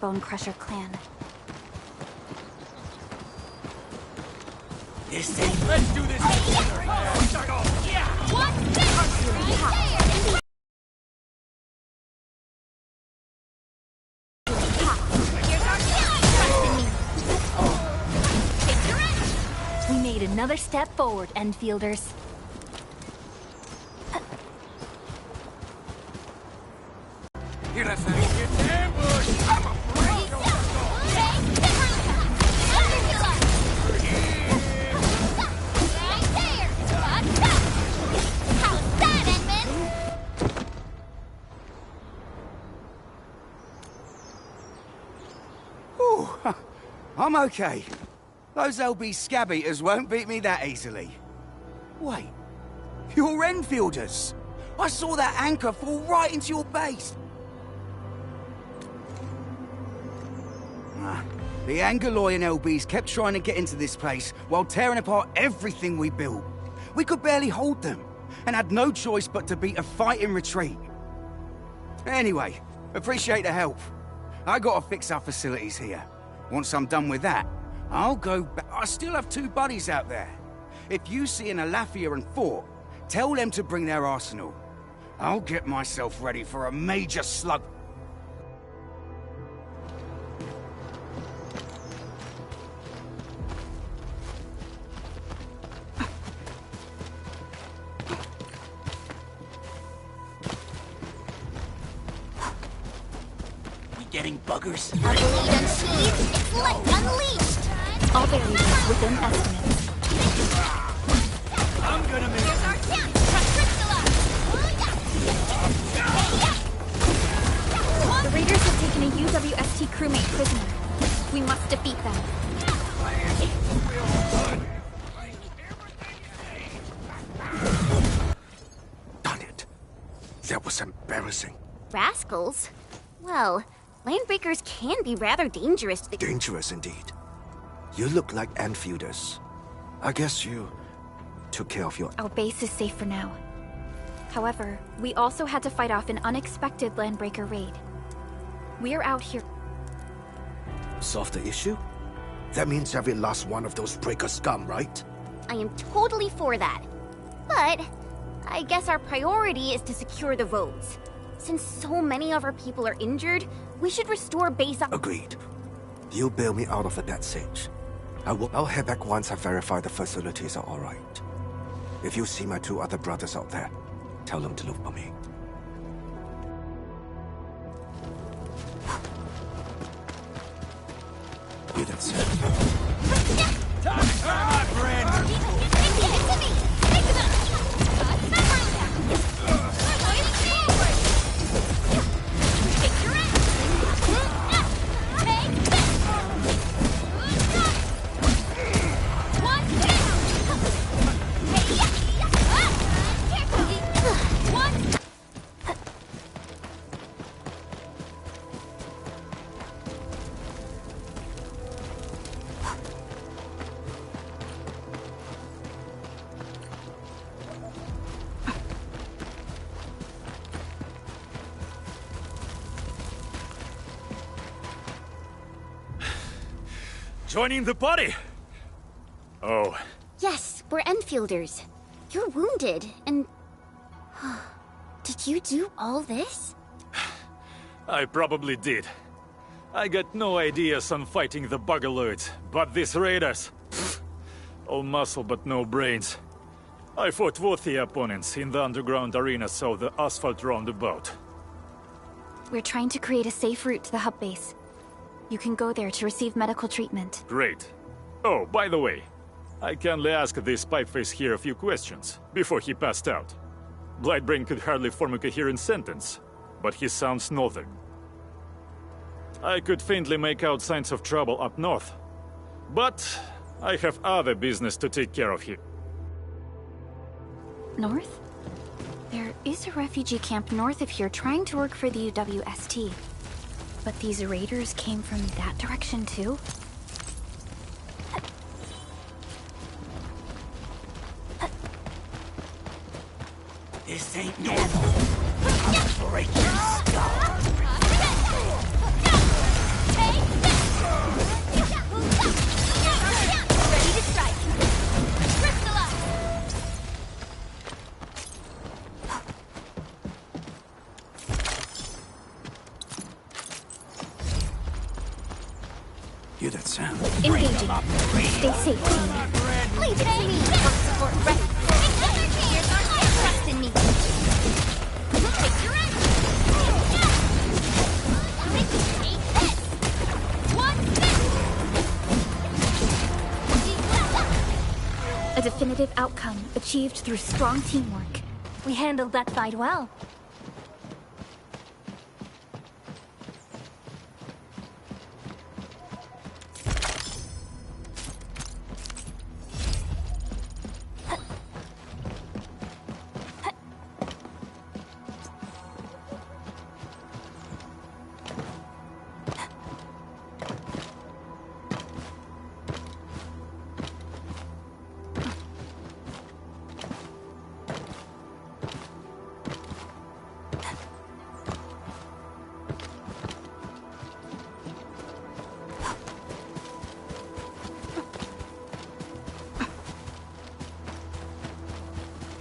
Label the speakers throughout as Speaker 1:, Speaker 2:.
Speaker 1: Bone Crusher clan.
Speaker 2: This thing. Let's do this together. Yeah.
Speaker 1: What's this? We made another step forward, Endfielders.
Speaker 2: Here, let's not get ambushed. I'm afraid.
Speaker 1: How's that, Edmund?
Speaker 3: Ooh, I'm okay. Those LB scab eaters won't beat me that easily. Wait, you're Enfielders. I saw that anchor fall right into your base. The Angoloy and LBs kept trying to get into this place while tearing apart everything we built. We could barely hold them, and had no choice but to beat a fight in retreat. Anyway, appreciate the help. I gotta fix our facilities here. Once I'm done with that, I'll go back. I still have 2 buddies out there. If you see an Alafia and Fort, tell them to bring their arsenal. I'll get myself ready for a major slug.
Speaker 2: Getting buggers.
Speaker 1: It's like unleashed. All variables within estimates.
Speaker 2: I'm gonna make
Speaker 1: The raiders have taken a UWST crewmate prisoner. We must defeat them.
Speaker 4: Darn it. That was embarrassing.
Speaker 1: Rascals? Well, landbreakers can be rather dangerous.
Speaker 4: Dangerous indeed. You look like Enfielders. I guess you took care of your...
Speaker 1: Our base is safe for now. However, we also had to fight off an unexpected landbreaker raid. We're out here...
Speaker 4: Solve the issue? That means every last one of those breaker scum, right?
Speaker 1: I am totally for that. But I guess our priority is to secure the roads. Since so many of our people are injured, we should restore base up.
Speaker 4: Agreed. You bail me out of the death stage. I'll head back once I verify the facilities are alright. If you see my 2 other brothers out there, tell them to look for me. You done said.
Speaker 2: my friend. Joining the party? Oh.
Speaker 1: Yes, we're Enfielders. You're wounded, and... Did you do all this?
Speaker 5: I probably did. I got no ideas on fighting the Buggerloids, but these raiders... all muscle but no brains. I fought worthy opponents in the underground arena, so the asphalt roundabout.
Speaker 1: We're trying to create a safe route to the hub base. You can go there to receive medical treatment.
Speaker 5: Great. Oh, by the way, I kindly asked this pipeface here a few questions before he passed out. Blightbrain could hardly form a coherent sentence, but he sounds northern. I could faintly make out signs of trouble up north, but I have other business to take care of here.
Speaker 1: North? There is a refugee camp north of here trying to work for the UWST. But these raiders came from that direction too?
Speaker 2: This ain't normal. I'm breaking your skull.
Speaker 3: Hear that sound?
Speaker 1: Engaging. Stay safe, team. Leave it to me. First support ready. Trust in me. Take your aim. A definitive outcome achieved through strong teamwork. We handled that fight well.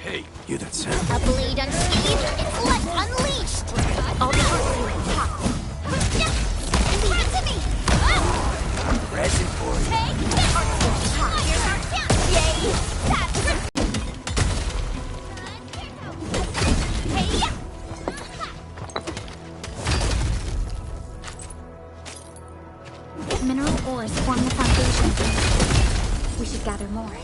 Speaker 3: Hey, hear that sound?
Speaker 1: A blade unscathed, it's left unleashed! I'll be on top. Leave it to me!
Speaker 3: Present for you.
Speaker 1: Take this! Here's our chance! Yay! That's mineral ores form the foundation. We should gather more.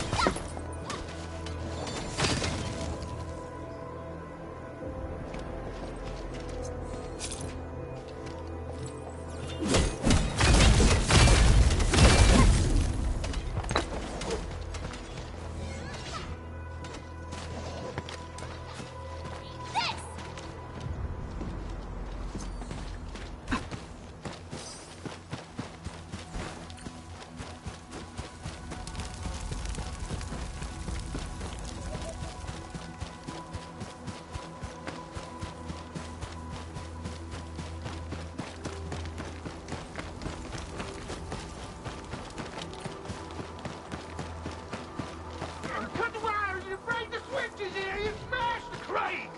Speaker 2: Cut the wires, you break the switches here, you smash the crate!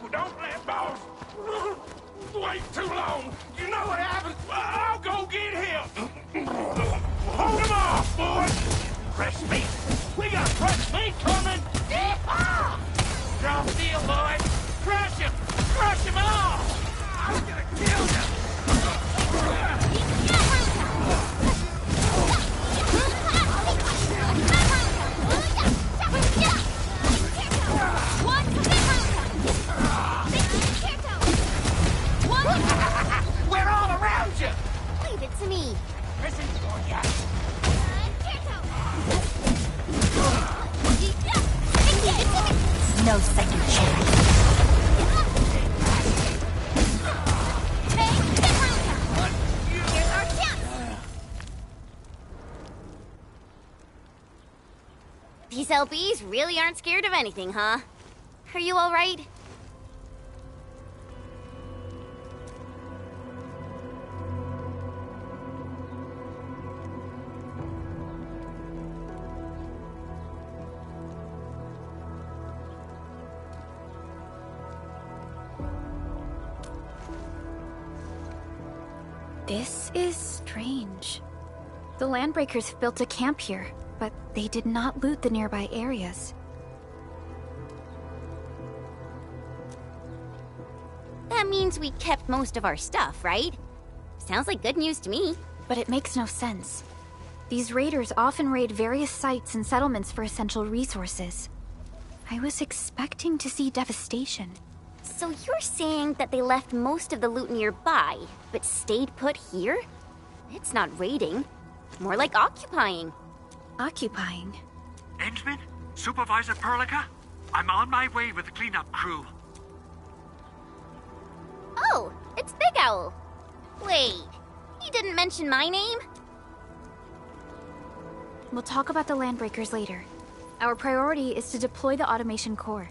Speaker 2: Well, don't let boss wait too long. You know what happens? I'll go get him. Hold him off, boys! Fresh meat. We got fresh meat coming! Strong steel, boys! Crush him! Crush him off! I'm gonna kill you! We're all around you!
Speaker 1: Leave it to me.
Speaker 2: Listen for ya.
Speaker 1: No second chance. Here's our chance. These LBs really aren't scared of anything, huh? Are you all right? This is strange. The Landbreakers built a camp here, but they did not loot the nearby areas. That means we kept most of our stuff, right? Sounds like good news to me. But it makes no sense. These raiders often raid various sites and settlements for essential resources. I was expecting to see devastation. So you're saying that they left most of the loot nearby, but stayed put here? It's not raiding. More like occupying. Occupying?
Speaker 6: Ensman? Supervisor Perlica? I'm on my way with the cleanup crew.
Speaker 1: Oh, it's Big Owl. Wait, he didn't mention my name? We'll talk about the Landbreakers later. Our priority is to deploy the automation core.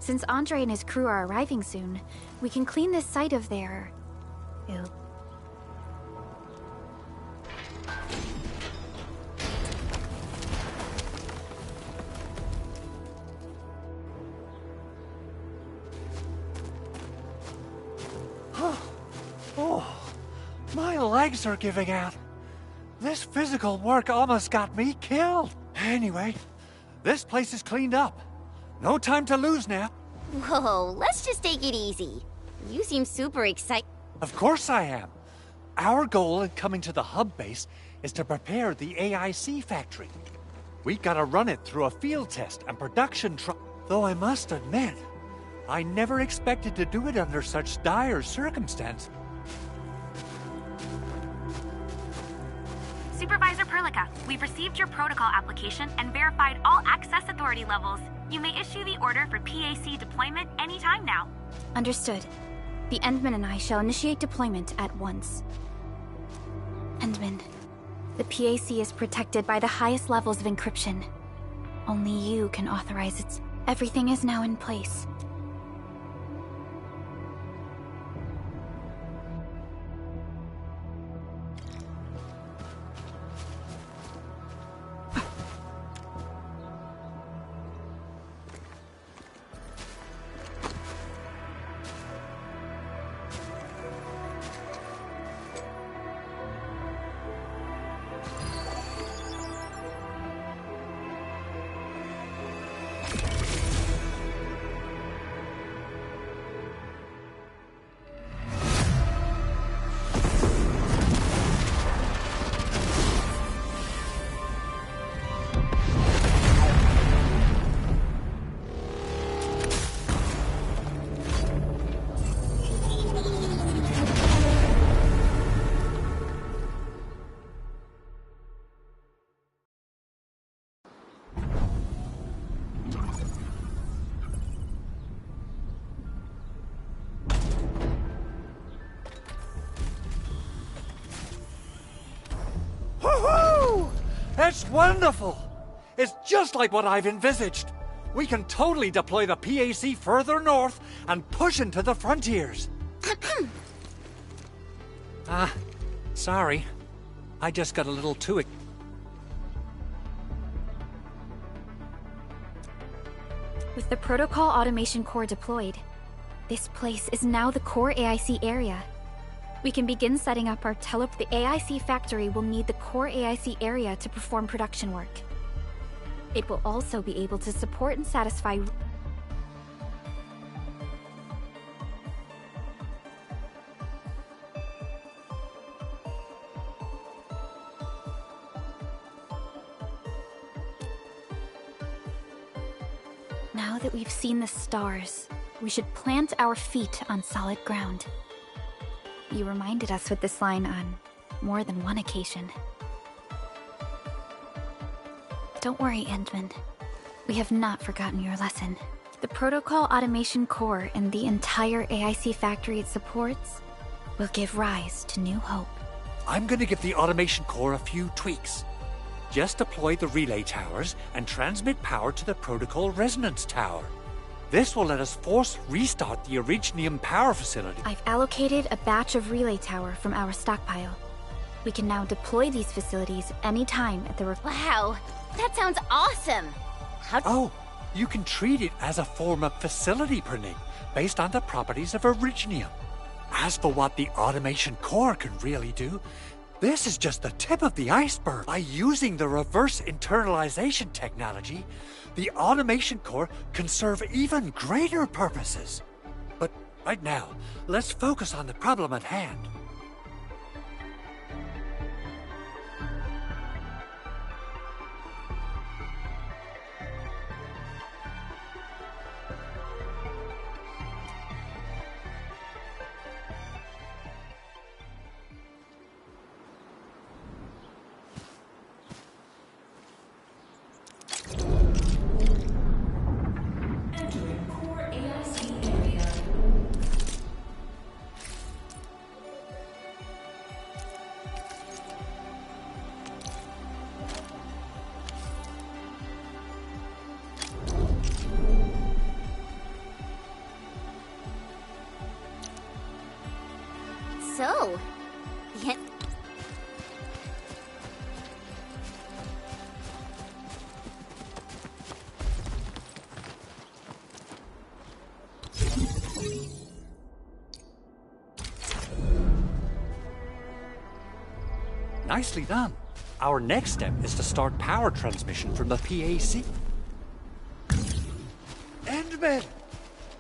Speaker 1: Since Andre and his crew are arriving soon, we can clean this site of their... Ew.
Speaker 6: Oh, my legs are giving out. This physical work almost got me killed. Anyway, this place is cleaned up. No time to lose now.
Speaker 1: Whoa, let's just take it easy. You seem super excited.
Speaker 6: Of course I am. Our goal in coming to the hub base is to prepare the AIC factory. We gotta run it through a field test and production Though I must admit, I never expected to do it under such dire circumstances.
Speaker 7: Supervisor Perlica, we've received your protocol application and verified all access authority levels. You may issue the order for PAC deployment anytime now.
Speaker 1: Understood. The Endman and I shall initiate deployment at once. Endman, the PAC is protected by the highest levels of encryption. Only you can authorize its... Everything is now in place.
Speaker 6: That's wonderful! It's just like what I've envisaged. We can totally deploy the PAC further north and push into the frontiers. Sorry. I just got a little too...
Speaker 1: With the Protocol Automation Core deployed, this place is now the core AIC area. We can begin setting up our The AIC factory will need the core AIC area to perform production work. It will also be able to support and satisfy... Now that we've seen the stars, we should plant our feet on solid ground. You reminded us with this line on more than one occasion. Don't worry, Endman. We have not forgotten your lesson. The Protocol Automation Core and the entire AIC factory it supports will give rise to new hope.
Speaker 6: I'm gonna give the Automation Core a few tweaks. Just deploy the relay towers and transmit power to the Protocol Resonance Tower. This will let us force restart the Originium power facility.
Speaker 1: I've allocated a batch of relay tower from our stockpile. We can now deploy these facilities anytime at the...
Speaker 8: Wow, that sounds awesome!
Speaker 6: Oh, you can treat it as a form of facility printing, based on the properties of Originium. As for what the Automation Core can really do, this is just the tip of the iceberg. By using the reverse internalization technology, the Automation Core can serve even greater purposes. But right now, let's focus on the problem at hand.
Speaker 8: So, yeah.
Speaker 6: Nicely done. Our next step is to start power transmission from the PAC. Endman!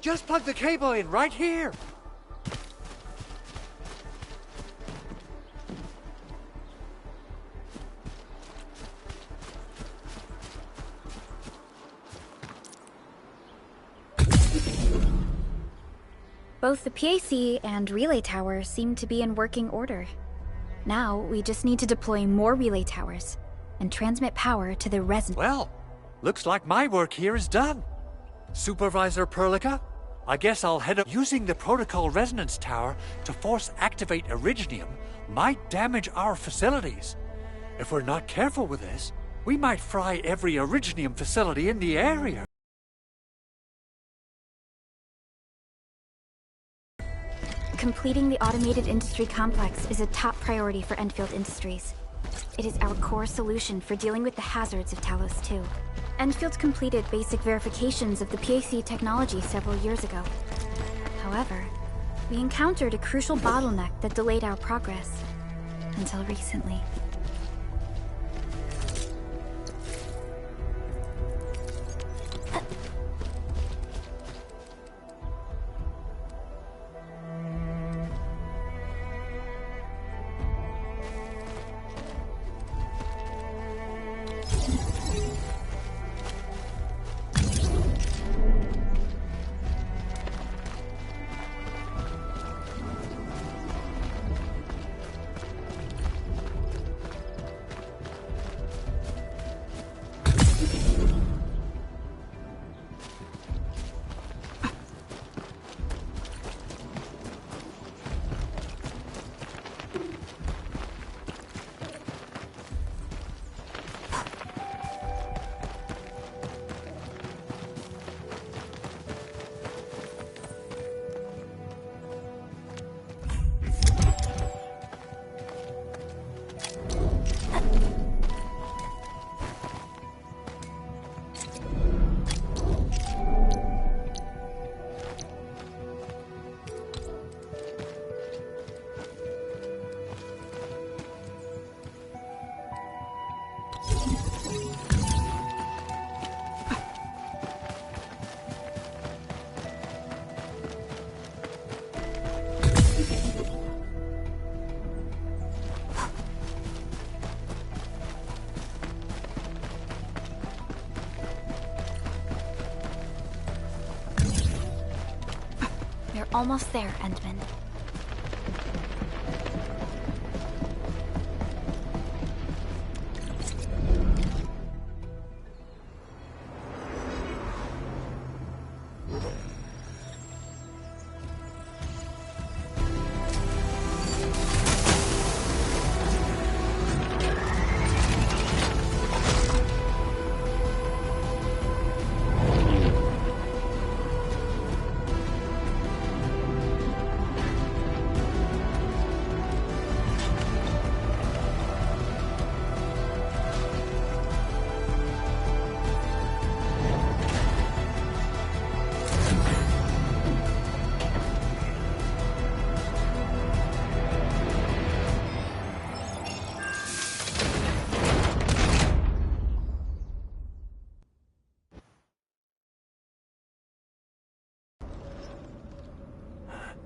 Speaker 6: Just plug the cable in right here!
Speaker 1: Both the PAC and relay tower seem to be in working order. Now, we just need to deploy more relay towers and transmit power to the resonance.
Speaker 6: Well, looks like my work here is done. Supervisor Perlica, I guess I'll head up. Using the protocol resonance tower to force activate Originium might damage our facilities. If we're not careful with this, we might fry every Originium facility in the area.
Speaker 1: Completing the automated industry complex is a top priority for Endfield Industries. It is our core solution for dealing with the hazards of Talos 2. Enfield completed basic verifications of the PAC technology several years ago. However, we encountered a crucial bottleneck that delayed our progress. Until recently. We're almost there, Endman.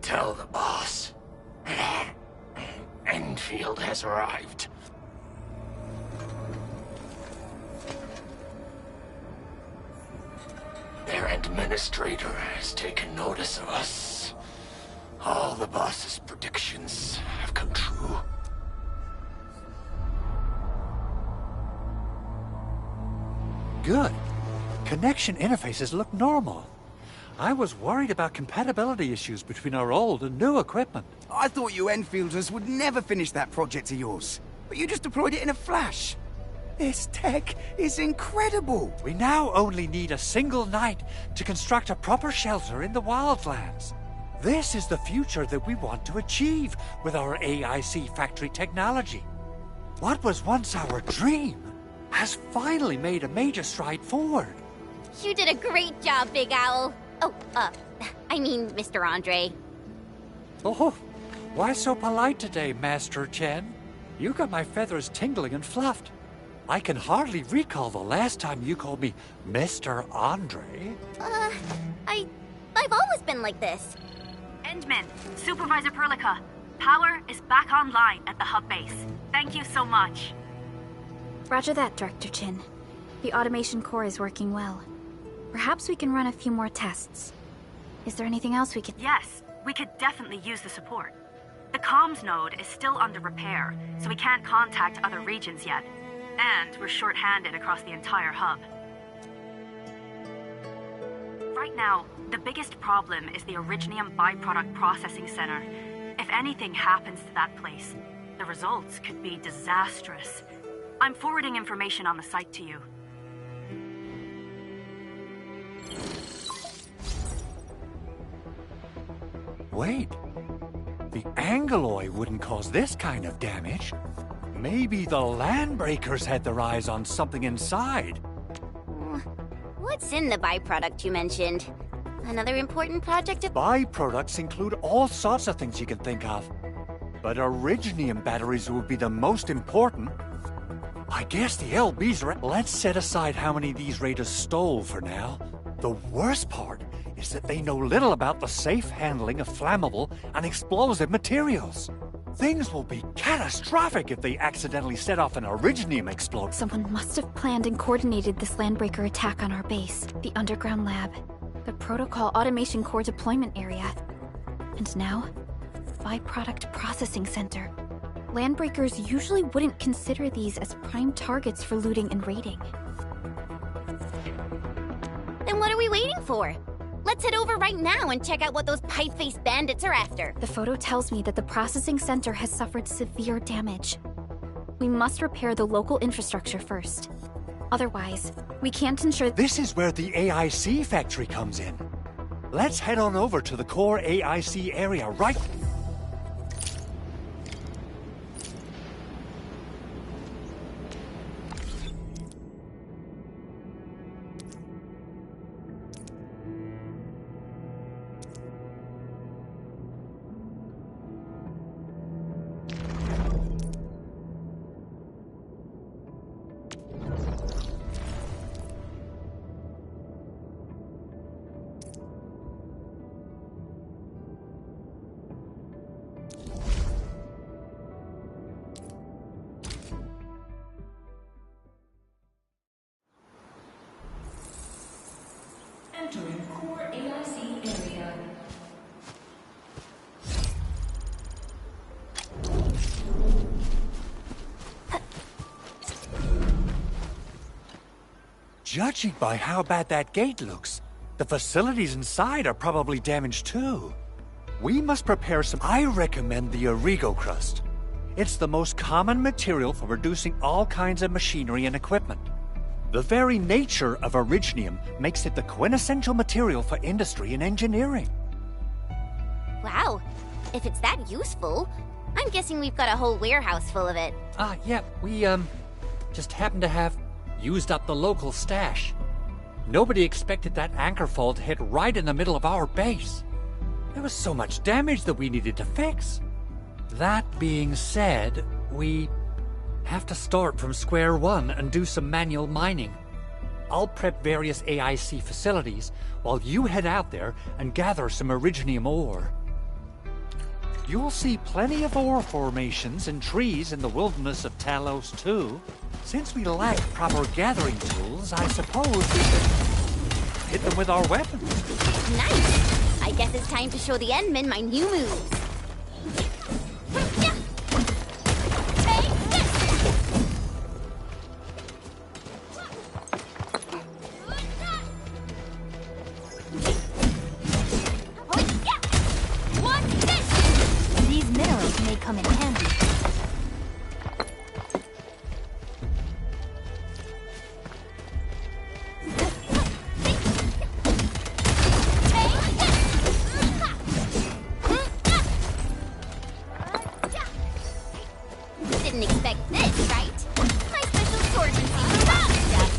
Speaker 2: Tell the boss. Endfield has arrived. Their administrator has taken notice of us. All the boss's predictions have come true.
Speaker 6: Good. Connection interfaces look normal. I was worried about compatibility issues between our old and new equipment.
Speaker 3: I thought you Enfielders would never finish that project of yours. But you just deployed it in a flash. This tech is incredible.
Speaker 6: We now only need a single night to construct a proper shelter in the wildlands. This is the future that we want to achieve with our AIC factory technology. What was once our dream has finally made a major stride forward.
Speaker 8: You did a great job, Big Owl. Oh, I mean, Mr. Andre.
Speaker 6: Oh, why so polite today, Master Chen? You got my feathers tingling and fluffed. I can hardly recall the last time you called me Mr. Andre.
Speaker 8: I've always been like this.
Speaker 7: Endman, Supervisor Perlica, power is back online at the hub base. Thank you so much.
Speaker 1: Roger that, Director Chin. The automation core is working well. Perhaps we can run a few more tests. Is there anything else we could...
Speaker 7: Yes, we could definitely use the support. The comms node is still under repair, so we can't contact other regions yet. And we're short-handed across the entire hub. Right now, the biggest problem is the Originium byproduct processing center. If anything happens to that place, the results could be disastrous. I'm forwarding information on the site to you.
Speaker 6: Wait. The Angeloy wouldn't cause this kind of damage. Maybe the Landbreakers had their eyes on something inside.
Speaker 8: What's in the byproduct you mentioned? Another important project of...
Speaker 6: Byproducts include all sorts of things you can think of. But Originium batteries would be the most important. I guess the LBs are... Let's set aside how many these raiders stole for now. The worst part is that they know little about the safe handling of flammable and explosive materials. Things will be catastrophic if they accidentally set off an Originium explosion.
Speaker 1: Someone must have planned and coordinated this Landbreaker attack on our base, the underground lab, the Protocol Automation Core deployment area, and now, Byproduct Processing Center. Landbreakers usually wouldn't consider these as prime targets for looting and raiding.
Speaker 8: Then what are we waiting for? Let's head over right now and check out what those pipe-faced bandits are after.
Speaker 1: The photo tells me that the processing center has suffered severe damage. We must repair the local infrastructure first. Otherwise, we can't ensure...
Speaker 6: This is where the AIC factory comes in. Let's head on over to the core AIC area right...
Speaker 9: Entering core AIC area.
Speaker 6: Judging by how bad that gate looks, the facilities inside are probably damaged too. We must prepare some... I recommend the Origo crust. It's the most common material for producing all kinds of machinery and equipment. The very nature of Originium makes it the quintessential material for industry and engineering.
Speaker 8: Wow, if it's that useful, I'm guessing we've got a whole warehouse full of it.
Speaker 10: Yeah, we, just happen to have used up the local stash. Nobody expected that anchor fall to hit right in the middle of our base. There was so much damage that we needed to fix. That being said, we have to start from square one and do some manual mining. I'll prep various AIC facilities while you head out there and gather some Originium ore. You'll see plenty of ore formations and trees in the wilderness of Talos too. Since we lack proper gathering tools, I suppose we could hit them with our weapons.
Speaker 8: Nice! I guess it's time to show the Endmen my new moves.
Speaker 1: These minerals may come in handy.
Speaker 8: Didn't expect this, right? My special swordsmancy for rock stuff.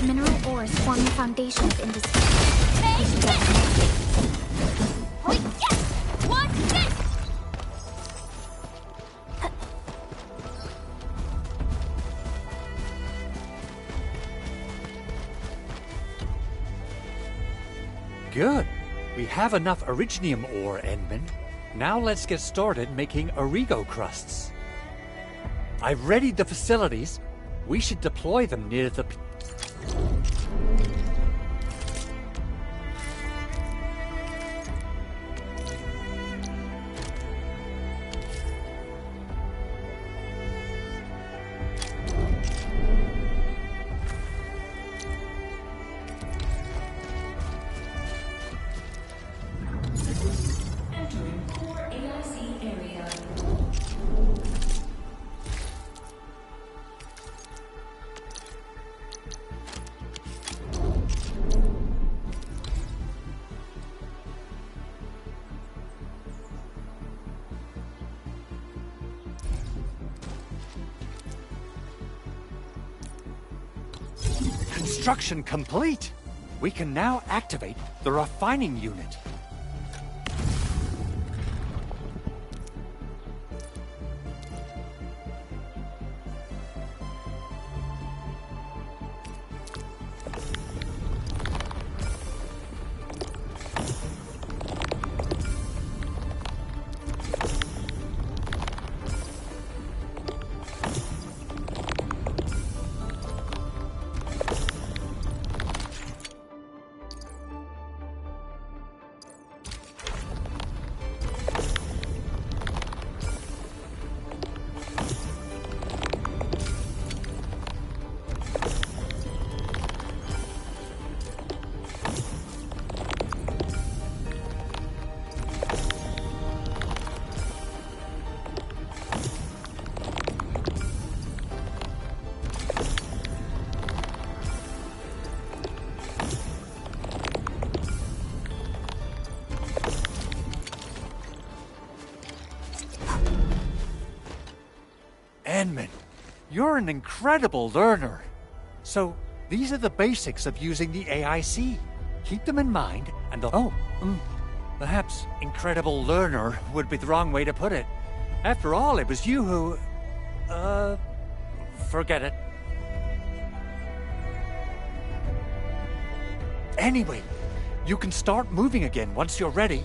Speaker 1: Mineral ores form the foundation of industry.
Speaker 8: What's this?
Speaker 10: Good. We have enough Originium ore, Edmund. Now let's get started making Origo crusts. I've readied the facilities. We should deploy them near the...
Speaker 9: Entering core AIC area.
Speaker 10: Construction complete! We can now activate the refining unit. Edmund, you're an incredible learner. So, these are the basics of using the AIC. Keep them in mind, and perhaps incredible learner would be the wrong way to put it. After all, it was you who... forget it. Anyway, you can start moving again once you're ready.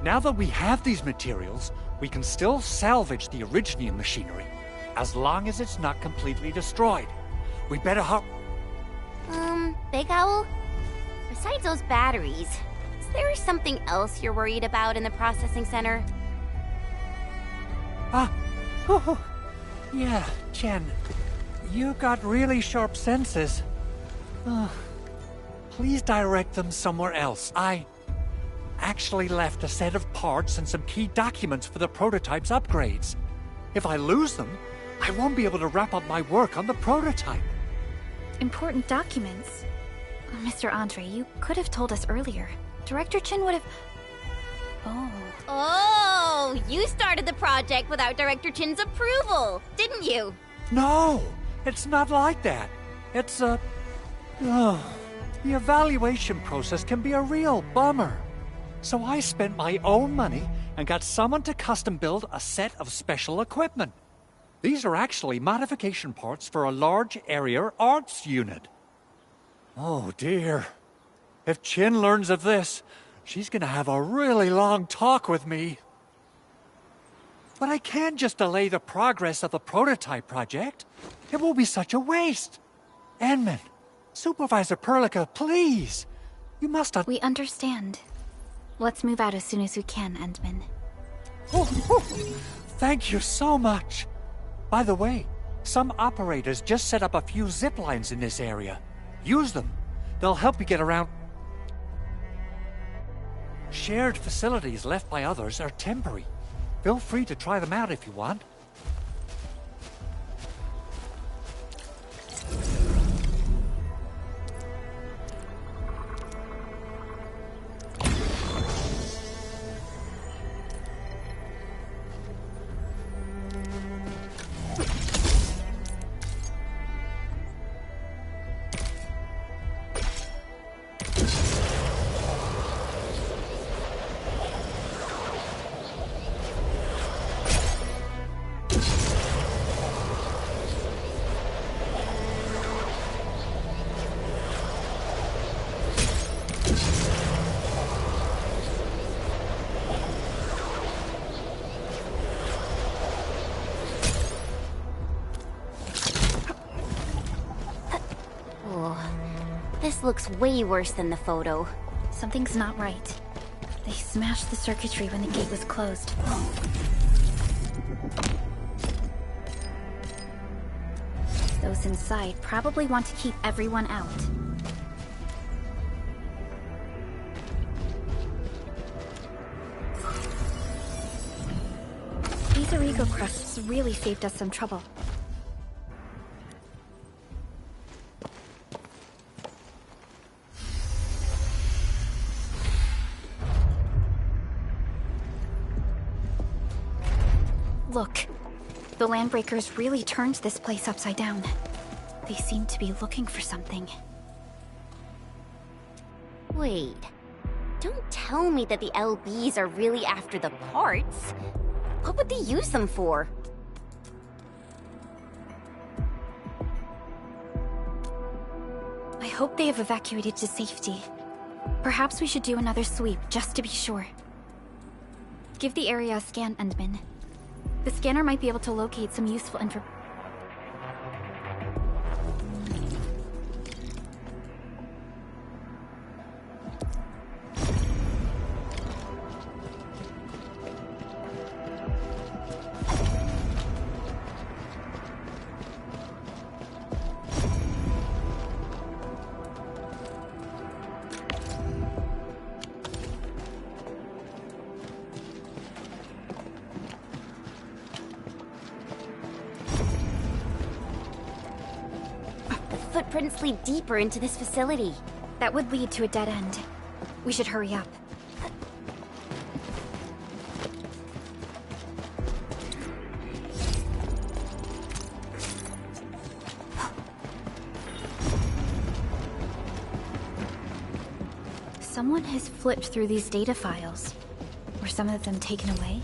Speaker 10: Now that we have these materials, we can still salvage the Originium machinery, as long as it's not completely destroyed. We better
Speaker 8: Big Owl? Besides those batteries, is there something else you're worried about in the processing center?
Speaker 10: Yeah, Chen. You got really sharp senses. Please direct them somewhere else. I actually left a set of parts and some key documents for the prototype's upgrades. If I lose them, I won't be able to wrap up my work on the prototype.
Speaker 1: Important documents? Mr. Andre, you could have told us earlier. Director Chin would have...
Speaker 8: Oh, you started the project without Director Chin's approval, didn't you?
Speaker 10: No, it's not like that. It's the evaluation process can be a real bummer. So I spent my own money and got someone to custom build a set of special equipment. These are actually modification parts for a large area arts unit. Oh dear. If Chin learns of this, she's gonna have a really long talk with me. But I can't just delay the progress of the prototype project. It will be such a waste. Edmund, Supervisor Perlica, please. You must...
Speaker 1: We understand. Let's move out as soon as we can, Endman.
Speaker 10: Thank you so much. By the way, some operators just set up a few zip lines in this area. Use them. They'll help you get around. Shared facilities left by others are temporary. Feel free to try them out if you want.
Speaker 8: Oh, this looks way worse than the photo.
Speaker 1: Something's not right. They smashed the circuitry when the gate was closed. Those inside probably want to keep everyone out. These Origo crusts really saved us some trouble. Look, the Landbreakers really turned this place upside down. They seem to be looking for something.
Speaker 8: Wait, don't tell me that the LBs are really after the parts. What would they use them for?
Speaker 1: I hope they have evacuated to safety. Perhaps we should do another sweep, just to be sure. Give the area a scan, Endman. The scanner might be able to locate some useful information.
Speaker 8: Footprints lead deeper into this facility.
Speaker 1: That would lead to a dead end. We should hurry up. Someone has flipped through these data files. Were some of them taken away?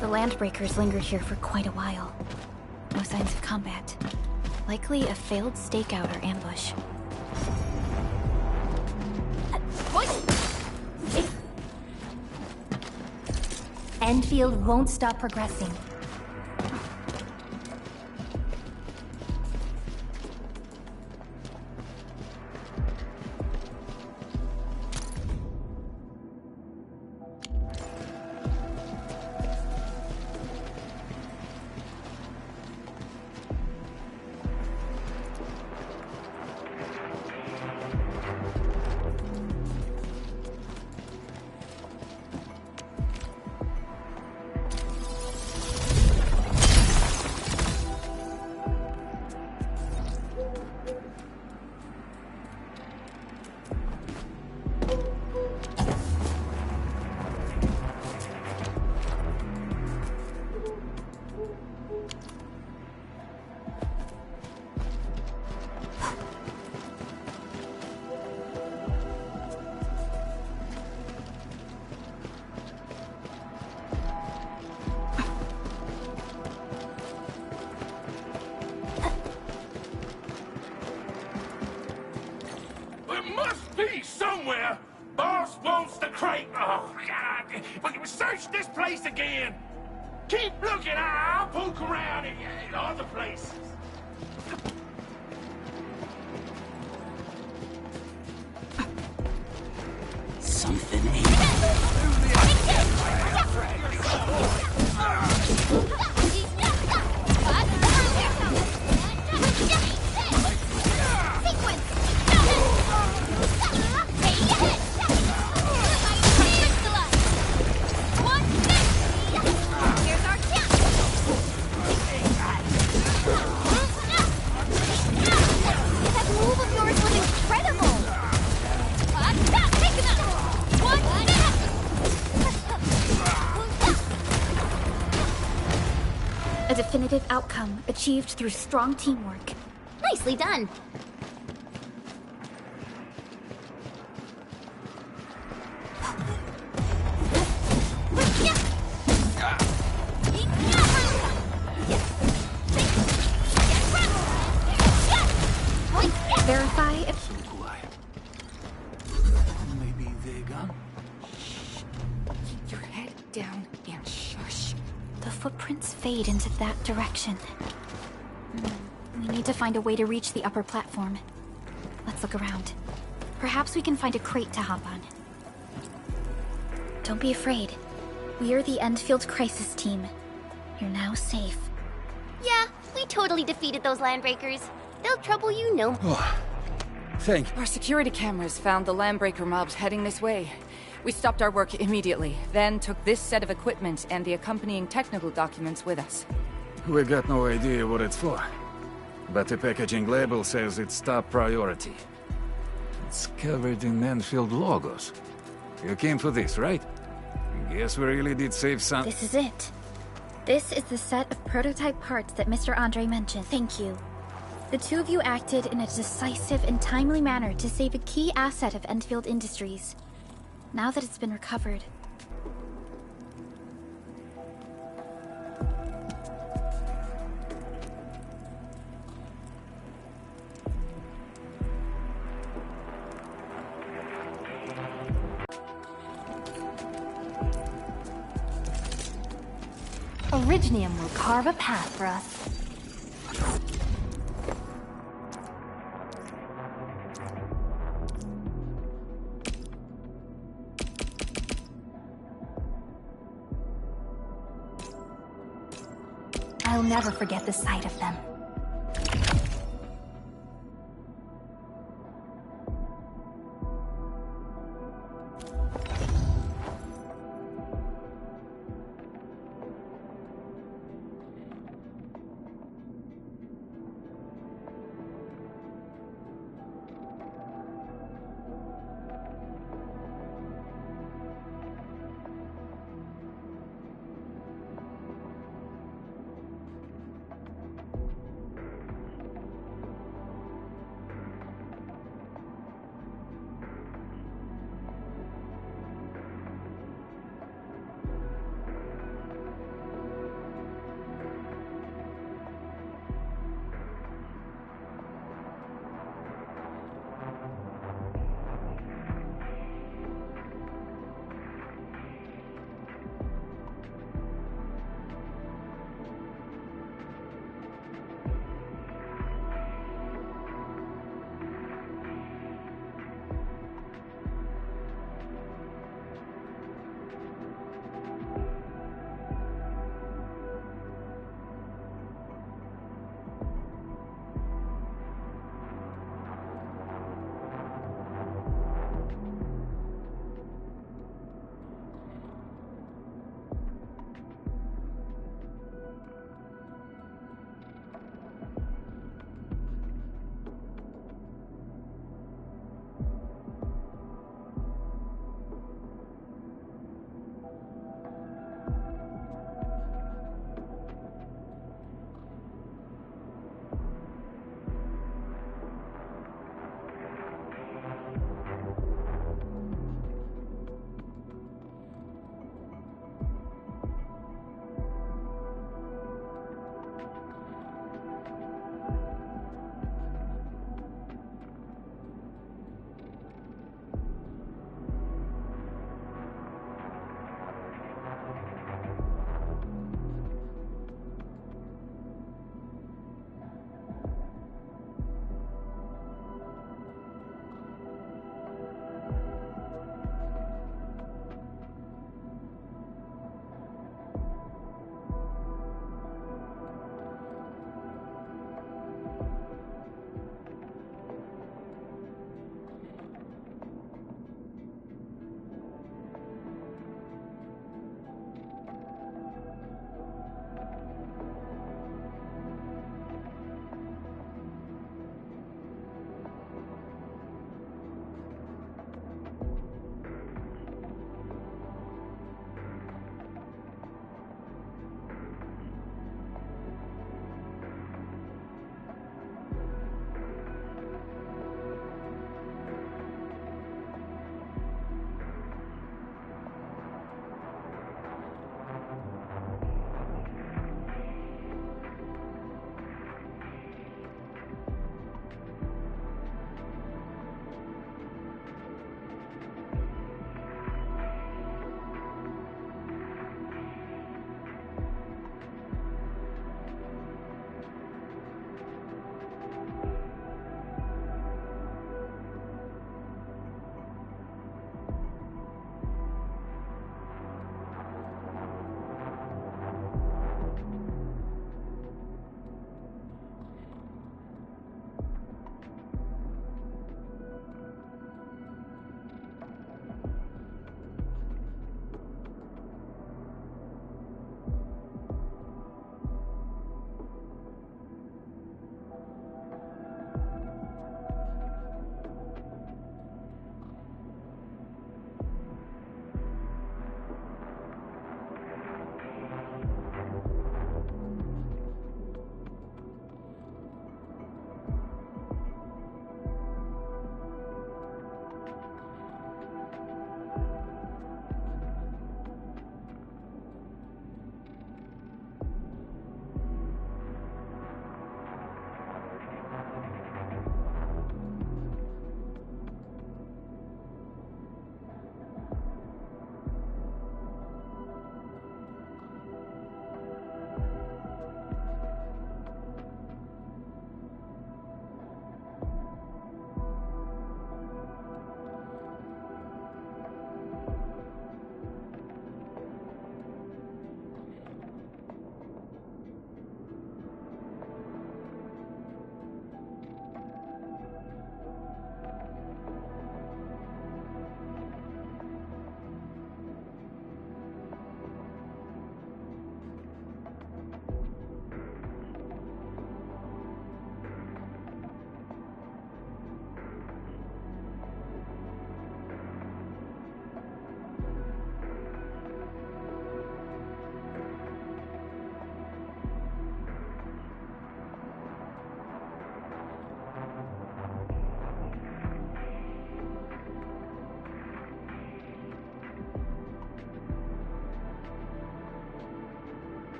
Speaker 1: The Landbreakers lingered here for quite a while. No signs of combat. Likely a failed stakeout or ambush.
Speaker 9: Endfield won't stop progressing.
Speaker 2: Somewhere, boss wants the crate. Oh, God. But search this place again. Keep looking. I'll poke around in other places.
Speaker 3: Something ain't...
Speaker 1: A definitive outcome achieved through strong teamwork.
Speaker 8: Nicely done.
Speaker 11: Keep your head down and shush.
Speaker 1: The footprints fade into that direction. We need to find a way to reach the upper platform. Let's look around. Perhaps we can find a crate to hop on. Don't be afraid. We are the Endfield Crisis Team. You're now safe.
Speaker 8: Yeah, we totally defeated those landbreakers. They'll trouble you no more.
Speaker 3: Thank you.
Speaker 11: Our security cameras found the landbreaker mobs heading this way. We stopped our work immediately, then took this set of equipment and the accompanying technical documents with us.
Speaker 12: We got no idea what it's for. But the packaging label says it's top priority. It's covered in Endfield logos. You came for this, right? Guess we really did save some—
Speaker 1: This is it. This is the set of prototype parts that Mr. Andre mentioned. Thank you. The two of you acted in a decisive and timely manner to save a key asset of Endfield Industries. Now that it's been recovered,
Speaker 9: Originium will carve a path for us. I'll never forget the sight of them.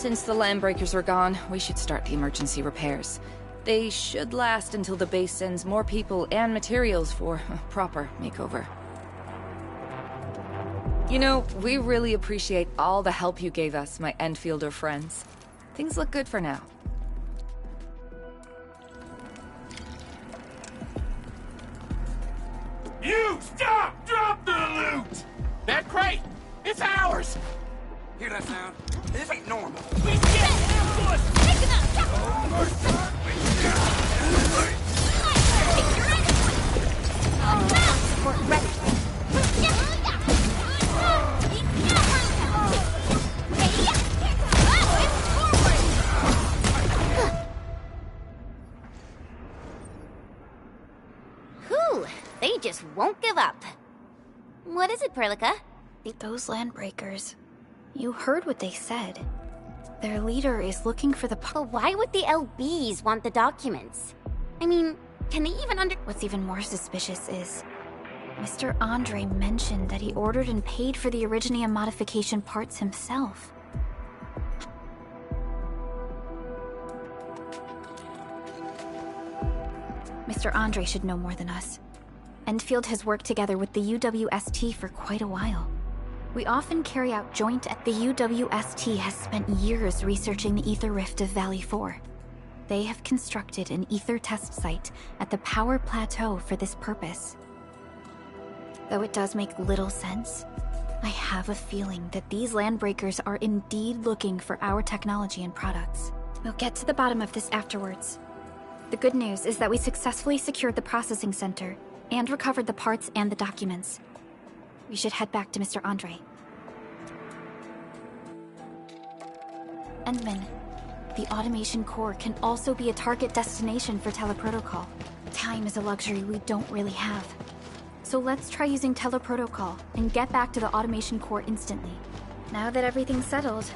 Speaker 11: Since the landbreakers are gone, we should start the emergency repairs. They should last until the base sends more people and materials for a proper makeover. You know, we really appreciate all the help you gave us, my Endfielder friends. Things look good for now.
Speaker 2: You stop! Drop the loot! That crate! It's ours!
Speaker 3: Hear that sound? This ain't normal.
Speaker 2: We get ambush!
Speaker 8: Whew, they just won't give up. What is it, Perlica?
Speaker 1: Those landbreakers. You heard what they said. Their leader is looking for the
Speaker 8: But why would the LBs want the documents? I mean, can they even
Speaker 1: What's even more suspicious is... Mr. Andre mentioned that he ordered and paid for the Originium modification parts himself. Mr. Andre should know more than us. Endfield has worked together with the UWST for quite a while. We often carry out joint... The UWST has spent years researching the Ether Rift of Valley 4. They have constructed an Ether test site at the Power Plateau for this purpose. Though it does make little sense, I have a feeling that these landbreakers are indeed looking for our technology and products. We'll get to the bottom of this afterwards. The good news is that we successfully secured the processing center and recovered the parts and the documents. We should head back to Mr. Andre. Endman, the automation core can also be a target destination for teleprotocol. Time is a luxury we don't really have. So let's try using teleprotocol and get back to the automation core instantly. Now that everything's settled,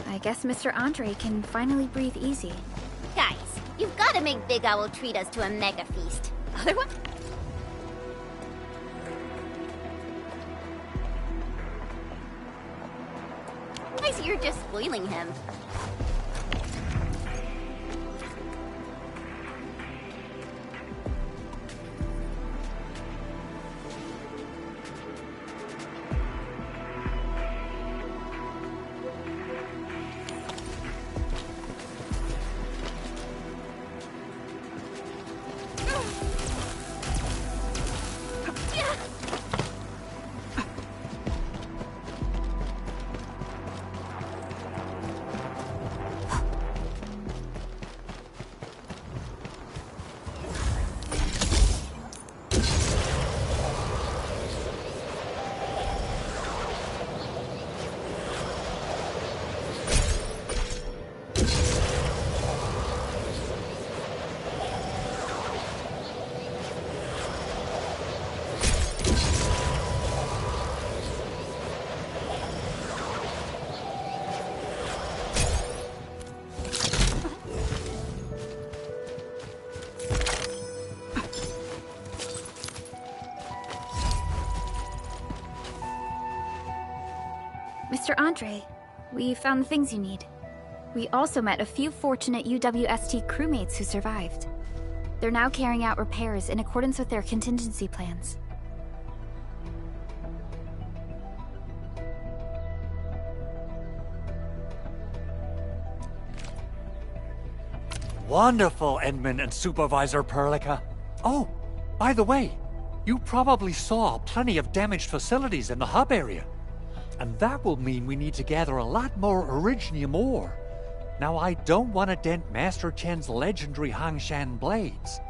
Speaker 1: I guess Mr. Andre can finally breathe easy.
Speaker 8: Guys, you've got to make Big Owl treat us to a mega feast. Otherwise... I see you're just spoiling him.
Speaker 1: Mr. Andre, we found the things you need. We also met a few fortunate UWST crewmates who survived. They're now carrying out repairs in accordance with their contingency plans.
Speaker 6: Wonderful, Endman and Supervisor Perlica. Oh, by the way, you probably saw plenty of damaged facilities in the hub area. And that will mean we need to gather a lot more Originium ore. Now, I don't want to dent Master Chen's legendary Hangshan blades,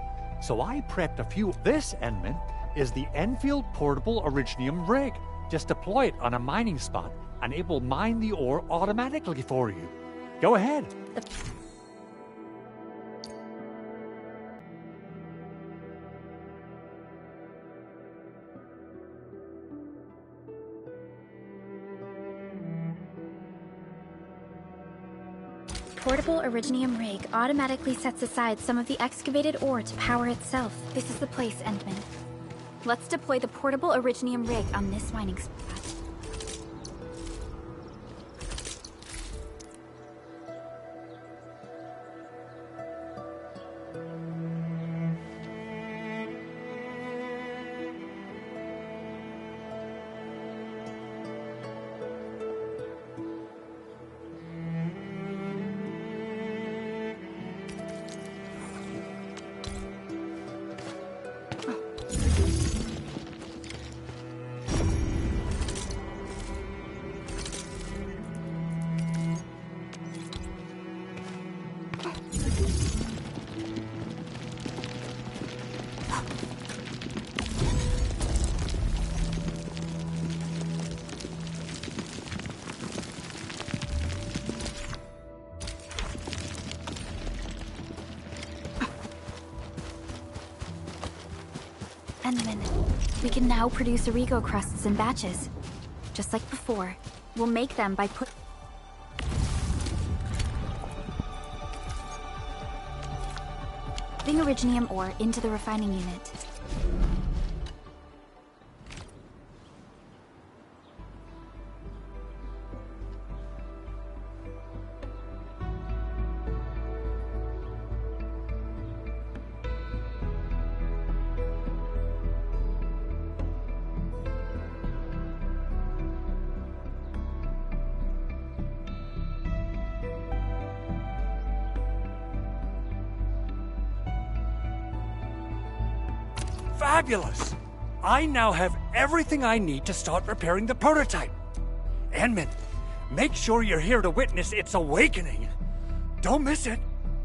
Speaker 6: so I prepped a few. This, Endman, is the Enfield Portable Originium Rig. Just deploy it on a mining spot, and it will mine the ore automatically for you. Go ahead.
Speaker 1: Portable Originium rig automatically sets aside some of the excavated ore to power itself. This is the place, Endman. Let's deploy the portable Originium rig on this mining spot. Endman, we can now produce Origo crusts in batches. Just like before, we'll make them by putting Originium ore into the refining unit.
Speaker 6: Fabulous! I now have everything I need to start repairing the prototype. Endman, make sure you're here to witness its awakening. Don't miss it.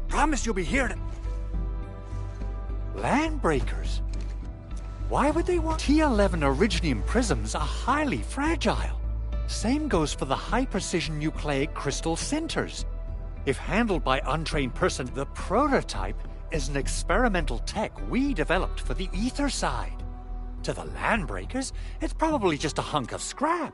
Speaker 6: Promise you'll be here to... Landbreakers? Why would they want... T11 Originium prisms are highly fragile. Same goes for the high-precision nucleic crystal centers. If handled by untrained person, the prototype is an experimental tech we developed for the ether side. To the Landbreakers, it's probably just a hunk of scrap.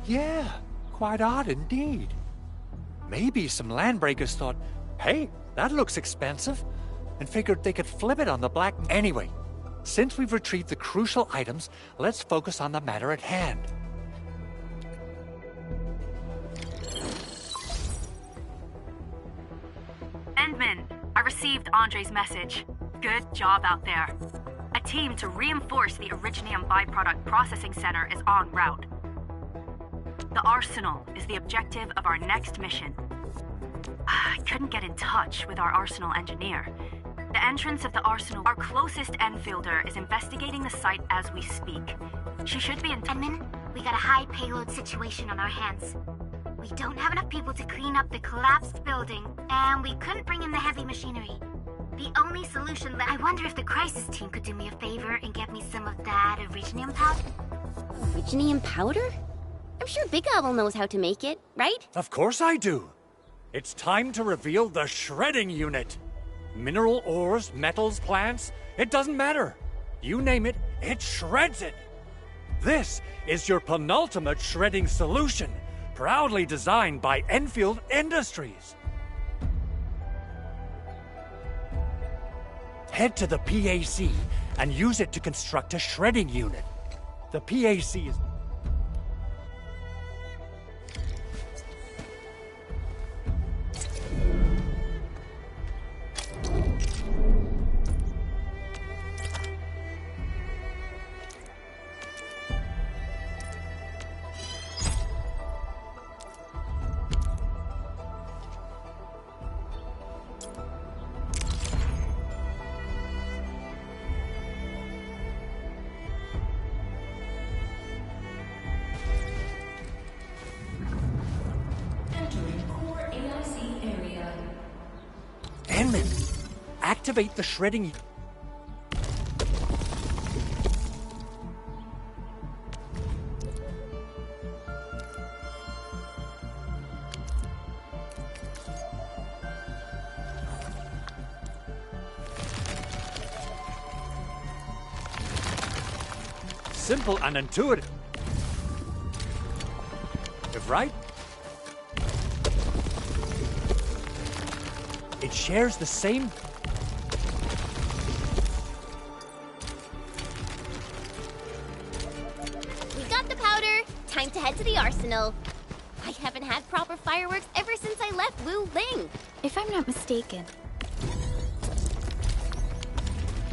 Speaker 6: Yeah, quite odd indeed. Maybe some Landbreakers thought, hey, that looks expensive, and figured they could flip it on the black... Anyway, since we've retrieved the crucial items, let's focus on the matter at hand.
Speaker 7: Endman, I received Andre's message. Good job out there. A team to reinforce the Originium byproduct processing center is en route. The Arsenal is the objective of our next mission. I couldn't get in touch with our Arsenal engineer. The entrance of the Arsenal, our closest Enfielder, is investigating the site as we speak. She should be in...
Speaker 13: Endman, we got a high payload situation on our hands. We don't have enough people to clean up the collapsed building, and we couldn't bring in the heavy machinery. The only solution I wonder if the crisis team could do me a favor and get me some of that Originium powder?
Speaker 8: Originium powder? I'm sure Big Owl knows how to make it, right?
Speaker 6: Of course I do. It's time to reveal the shredding unit. Mineral ores, metals, plants, it doesn't matter. You name it, it shreds it. This is your penultimate shredding solution, proudly designed by Endfield Industries. Head to the PAC and use it to construct a shredding unit. The PAC is... Activate the shredding... Simple and intuitive. Right? It shares the same...
Speaker 8: Time to head to the Arsenal. I haven't had proper fireworks ever since I left Wu Ling.
Speaker 1: If I'm not mistaken,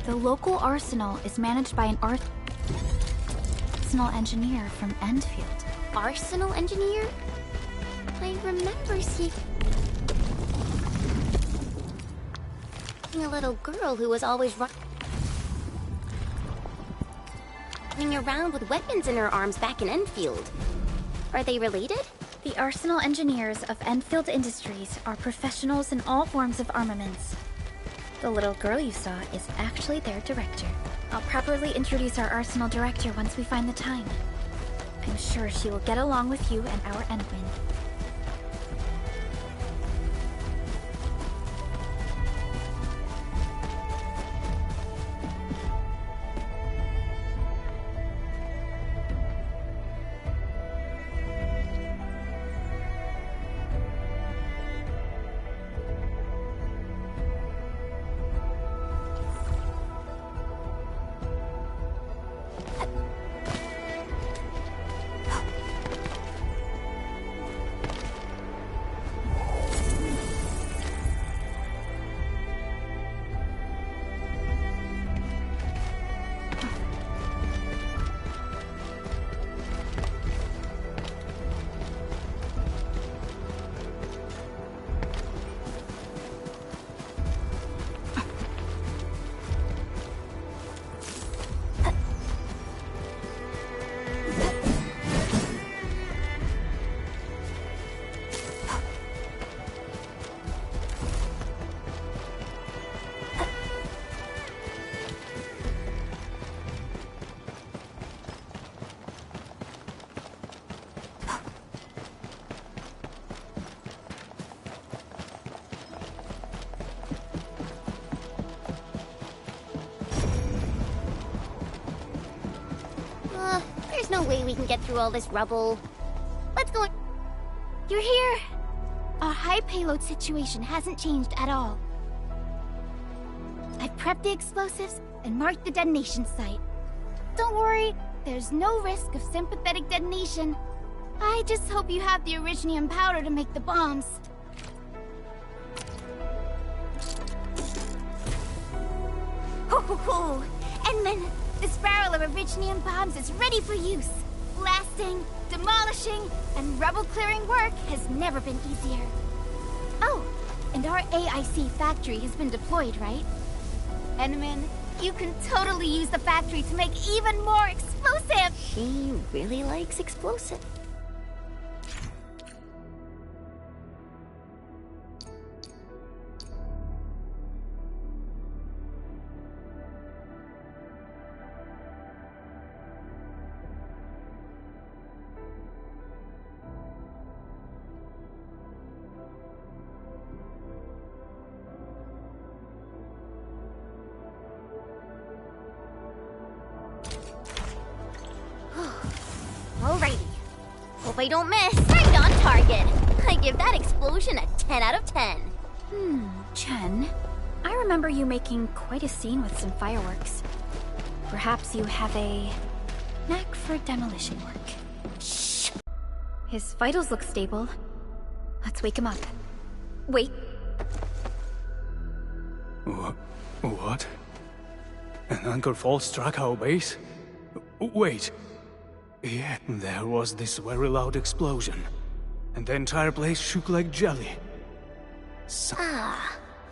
Speaker 1: the local arsenal is managed by an arsenal engineer from Endfield.
Speaker 8: Arsenal engineer? I remember seeing a little girl who was always running around with weapons in her arms back in Endfield. Are they related?
Speaker 1: The Arsenal engineers of Endfield Industries are professionals in all forms of armaments. The little girl you saw is actually their director. I'll properly introduce our Arsenal director once we find the time. I'm sure she will get along with you and our Endwin.
Speaker 8: way we can get through all this rubble. Let's go. You're here! Our high payload situation hasn't changed at all. I've prepped the explosives and marked the detonation site. Don't worry, there's no risk of sympathetic detonation. I just hope you have the Originium powder to make the bombs. Ho ho ho! Endman, this barrel of Originium bombs is ready for use. Blasting, demolishing, and rubble-clearing work has never been easier. Oh, and our AIC factory has been deployed, right? Endman, you can totally use the factory to make even more explosive!
Speaker 1: She really likes explosive.
Speaker 8: Alrighty. Hope I don't miss. Right on target. I give that explosion a 10 out of 10.
Speaker 1: Chen, I remember you making quite a scene with some fireworks. Perhaps you have a knack for demolition work. Shh! His vitals look stable. Let's wake him up. Wait.
Speaker 14: What? An anchor fault struck our base? Wait. Yeah, there was this very loud explosion. And the entire place shook like jelly.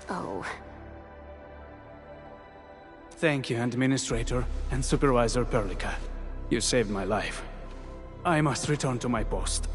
Speaker 8: Oh.
Speaker 14: Thank you, Administrator and Supervisor Perlica. You saved my life. I must return to my post.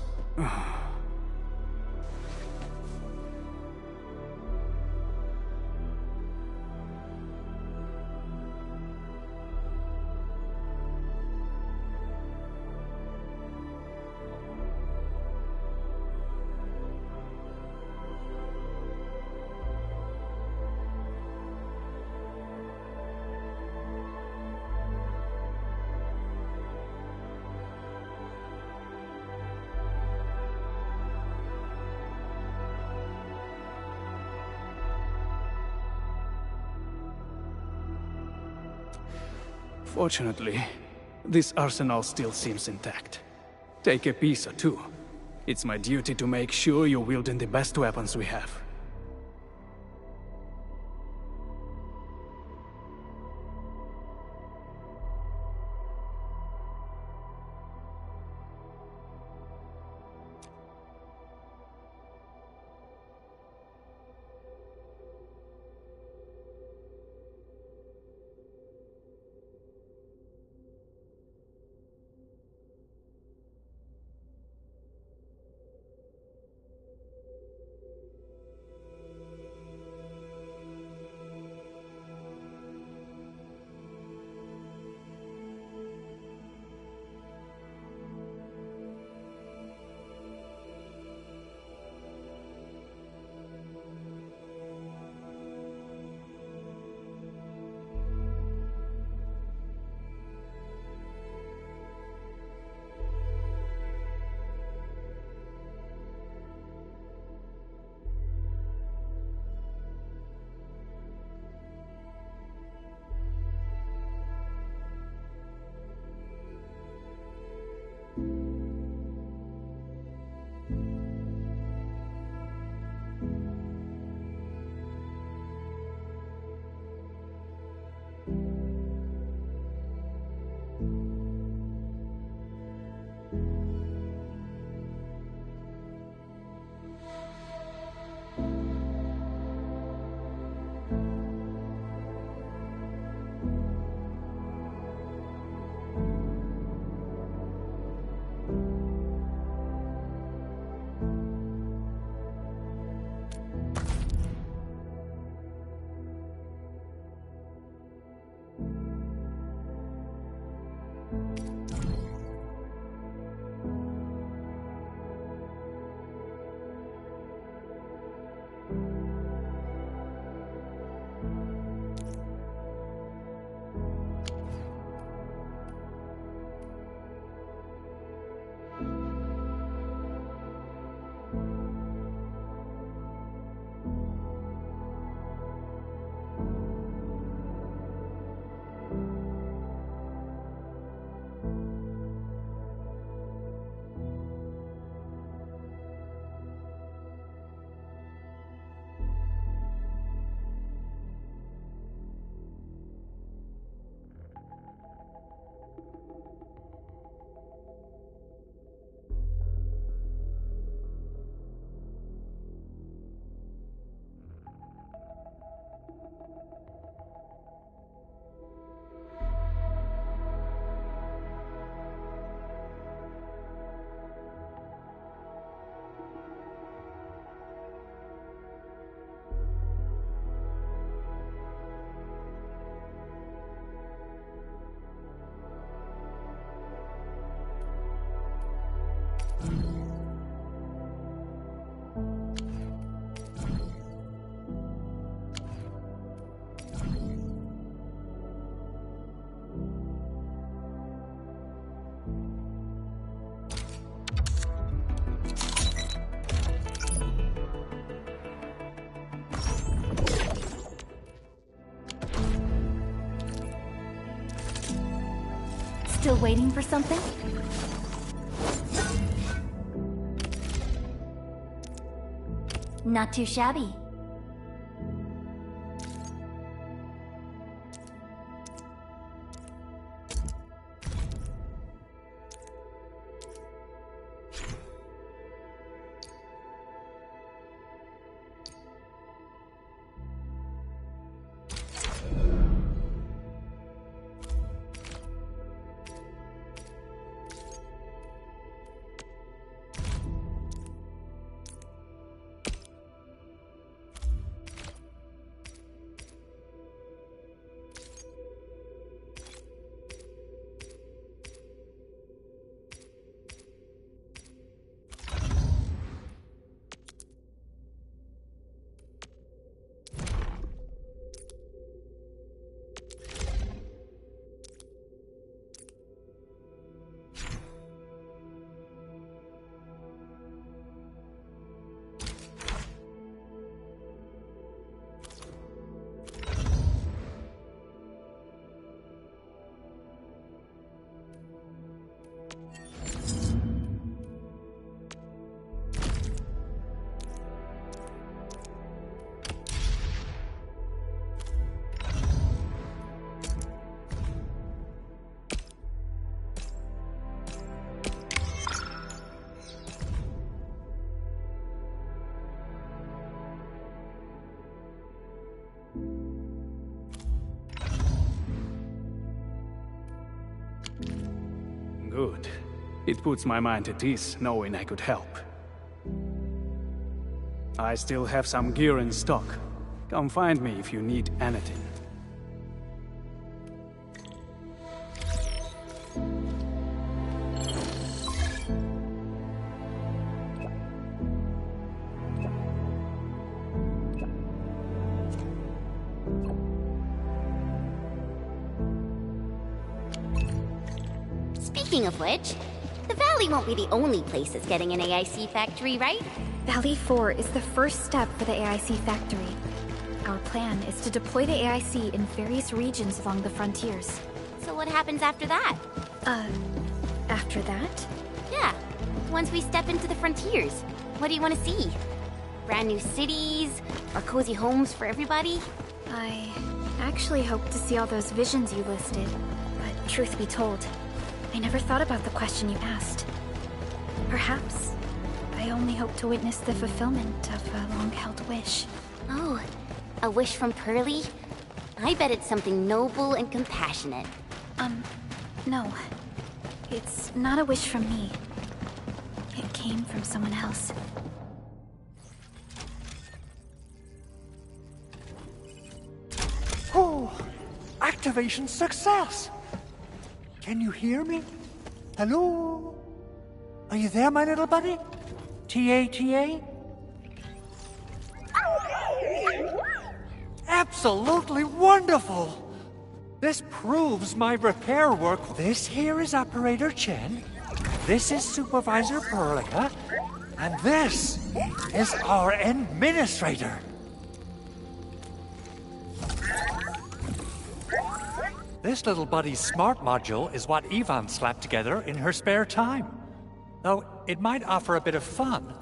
Speaker 14: Fortunately, this arsenal still seems intact. Take a piece or two. It's my duty to make sure you're wielding the best weapons we have.
Speaker 9: Still waiting for something? Not too shabby.
Speaker 14: Good. It puts my mind at ease knowing I could help. I still have some gear in stock. Come find me if you need anything.
Speaker 1: Speaking of which, the Valley won't be the only place that's getting an AIC factory, right?
Speaker 15: Valley 4 is the first step for the AIC factory. Our plan is to deploy the AIC in various regions along the frontiers.
Speaker 1: So what happens after that?
Speaker 15: After that?
Speaker 1: Yeah, once we step into the frontiers. What do you want to see? Brand new cities? Or cozy homes for everybody?
Speaker 15: I actually hope to see all those visions you listed. But truth be told, I never thought about the question you asked. Perhaps I only hope to witness the fulfillment of a long-held wish.
Speaker 1: Oh, a wish from Pearly? I bet it's something noble and compassionate.
Speaker 15: No. It's not a wish from me. It came from someone else.
Speaker 6: Oh! Activation success! Can you hear me? Hello? Are you there, my little buddy? T-A-T-A? Absolutely wonderful! This proves my repair work. This here is Operator Chen. This is Supervisor Perlica. And this is our Administrator. This little buddy's smart module is what Yvonne slapped together in her spare time. Though it might offer a bit of fun,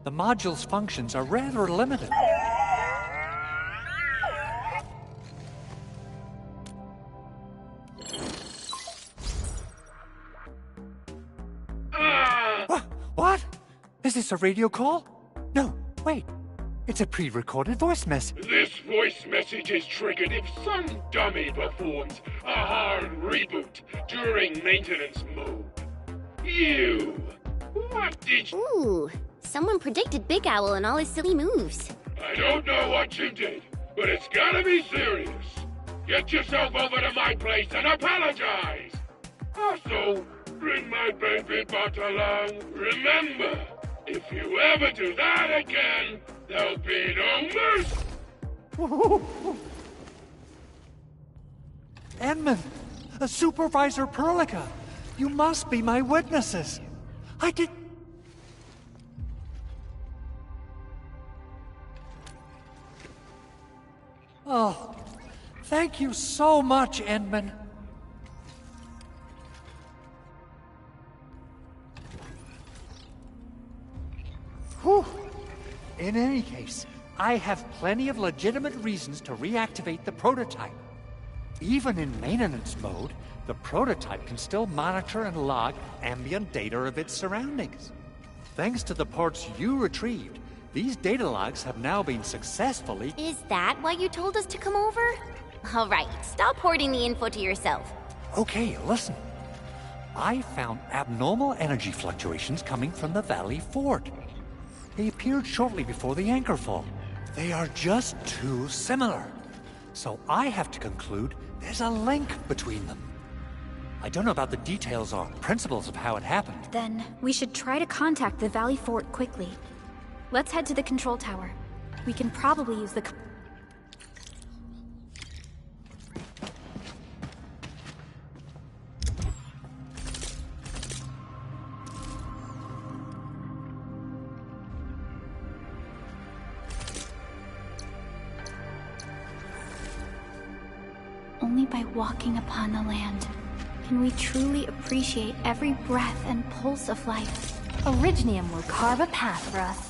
Speaker 6: the module's functions are rather limited. What? Is this a radio call? No, wait. It's a pre-recorded voice message.
Speaker 2: This voice message is triggered if some dummy performs a hard reboot during maintenance mode. You! What did you...
Speaker 1: Ooh, someone predicted Big Owl and all his silly moves.
Speaker 2: I don't know what you did, but it's gotta be serious. Get yourself over to my place and apologize! Also, Bring my baby butt along. Remember, if you ever do that again, there'll be no mercy.
Speaker 6: Edmund! Supervisor Perlica! You must be my witnesses! I did... Oh, thank you so much, Edmund. Whew. In any case, I have plenty of legitimate reasons to reactivate the prototype. Even in maintenance mode, the prototype can still monitor and log ambient data of its surroundings. Thanks to the parts you retrieved, these data logs have now been successfully...
Speaker 1: Is that why you told us to come over? All right, stop hoarding the info to yourself.
Speaker 6: Okay, listen. I found abnormal energy fluctuations coming from the Valley Fort. They appeared shortly before the anchor fall. They are just too similar. So I have to conclude there's a link between them. I don't know about the details or principles of how it happened.
Speaker 15: Then we should try to contact the Valley Fort quickly. Let's head to the control tower. We can probably use the... Only by walking upon the land can we truly appreciate every breath and pulse of life.
Speaker 9: Originium will carve a path for us.